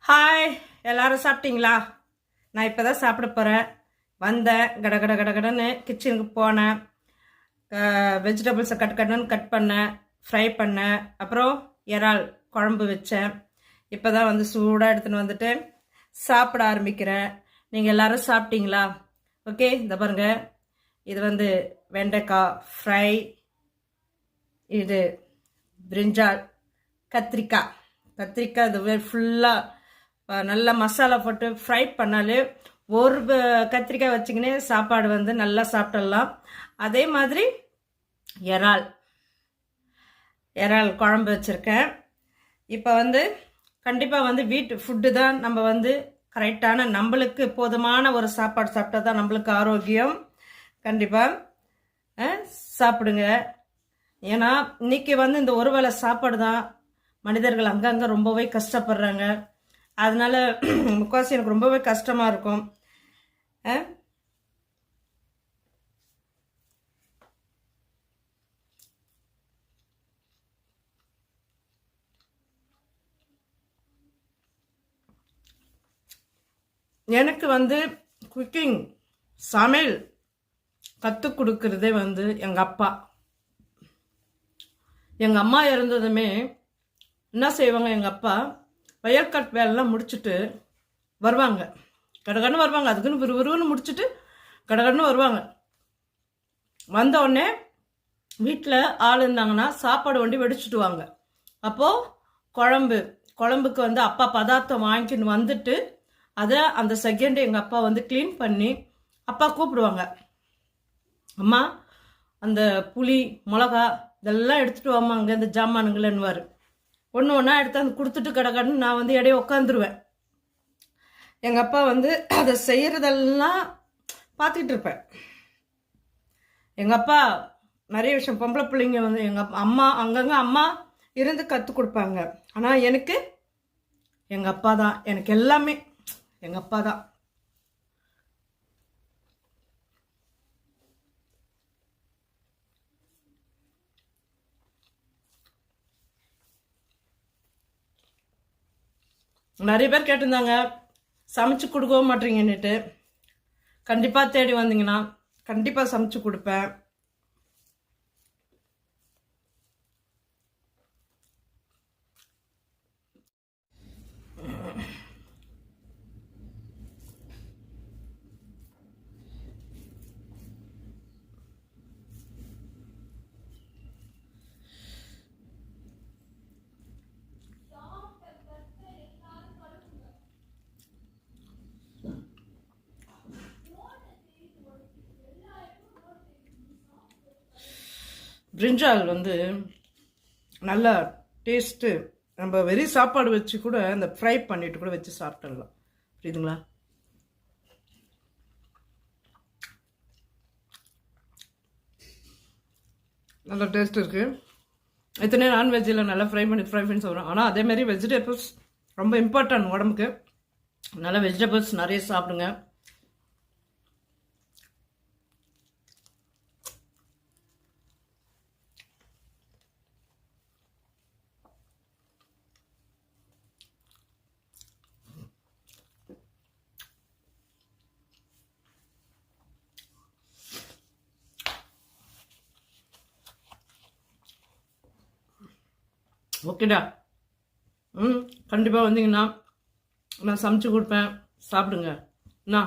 Hi, எல்லாரும் சாப்பிட்டீங்களா? நான் இப்போ தான் சாப்பிட போகிறேன். வந்தேன், கட கட கட கடன்னு கிச்சனுக்கு போனேன். வெஜிடபிள்ஸை கட் பண்ணேன், ஃப்ரை பண்ணேன். அப்புறம் இறால் குழம்பு வச்சேன். இப்போ தான் வந்து சூடாக எடுத்துன்னு வந்துட்டு சாப்பிட ஆரம்பிக்கிறேன். நீங்கள் எல்லாரும் சாப்பிட்டீங்களா? ஓகே, இந்த பாருங்க, இது வந்து வெண்டைக்காய் ஃப்ரை, இது பிரிஞ்சால், கத்திரிக்காய் இது ஃபுல்லாக நல்லா மசாலா போட்டு ஃப்ரை பண்ணாலே ஒரு கத்திரிக்காய் வச்சிங்கன்னே சாப்பாடு வந்து நல்லா சாப்பிடலாம். அதே மாதிரி இறால் குழம்பு வச்சுருக்கேன். இப்போ வந்து கண்டிப்பாக வந்து வீட்டு ஃபுட்டு தான் நம்ம வந்து கரெக்டான, நம்மளுக்கு போதுமான ஒரு சாப்பாடு சாப்பிட்டா தான் நம்மளுக்கு ஆரோக்கியம். கண்டிப்பாக சாப்பிடுங்க. ஏன்னா இன்னைக்கு வந்து இந்த ஒரு வேளை சாப்பாடு தான் மனிதர்கள் அங்கங்கே ரொம்பவே கஷ்டப்படுறாங்க. அதனால முக்கால்வாசி எனக்கு ரொம்பவே கஷ்டமாக இருக்கும். எனக்கு வந்து குக்கிங், சமையல் கற்றுக் கொடுக்கறதே வந்து எங்கள் அப்பா. எங்கள் அம்மா இறந்ததுமே என்ன செய்வாங்க, எங்கள் அப்பா வயல்காட்டு வேலைலாம் முடிச்சுட்டு வருவாங்க, கடகடன்னு வருவாங்க. அதுக்குன்னு விறுவிறுன்னு முடிச்சுட்டு கடகடன்னு வருவாங்க. வந்த உடனே வீட்டில் ஆள் இருந்தாங்கன்னா சாப்பாடு வண்டி வெடிச்சுட்டுவாங்க. அப்போது குழம்புக்கு வந்து அப்பா பதார்த்தம் வாங்கிக்கின்னு வந்துட்டு அதை அந்த செகண்ட் எங்கள் அப்பா வந்து க்ளீன் பண்ணி அப்பா கூப்பிடுவாங்க. அம்மா அந்த புளி மிளகா இதெல்லாம் எடுத்துகிட்டு வாம்மா அங்கே இந்த ஜாமானுங்களேன்னுவார். ஒன்று ஒன்றா எடுத்து அந்த கொடுத்துட்டு கடகடன்னு நான் வந்து இடையே உட்காந்துருவேன். எங்கள் அப்பா வந்து அதை செய்கிறதெல்லாம் பார்த்துக்கிட்டு இருப்பேன். எங்கள் அப்பா நிறைய விஷயம், பொம்பளை பிள்ளைங்க வந்து எங்கள் அம்மா அங்கங்கே அம்மா இருந்து கற்றுக் கொடுப்பாங்க. ஆனால் எனக்கு எங்கள் அப்பா தான், எனக்கு எல்லாமே எங்கள் அப்பா தான். நிறைய பேர் கேட்டிருந்தாங்க சமைச்சு கொடுக்கவும் மாட்டீங்கன்னுட்டு. கண்டிப்பாக தேடி வந்தீங்கன்னா கண்டிப்பாக சமைச்சு கொடுப்பேன். பிரிஞ்சால் வந்து நல்லா டேஸ்ட்டு. நம்ம வெறும் சாப்பாடு வச்சு கூட அந்த ஃப்ரை பண்ணிட்டு கூட வச்சு சாப்பிட்டுடலாம். புரியுதுங்களா? நல்லா டேஸ்ட் இருக்குது. எத்தனையோ நான்வெஜ்ஜில் நல்லா ஃப்ரை பண்ணி சாப்பிட்றோம். ஆனால் அதேமாதிரி வெஜிடபிள்ஸ் ரொம்ப இம்பார்ட்டன்ட் உடம்புக்கு. நல்லா வெஜிடபிள்ஸ் நிறைய சாப்பிடுங்க. ஓகேடா. கண்டிப்பாக வந்தீங்கன்னா நான் சமைச்சு கொடுப்பேன், சாப்பிடுங்க. என்ன?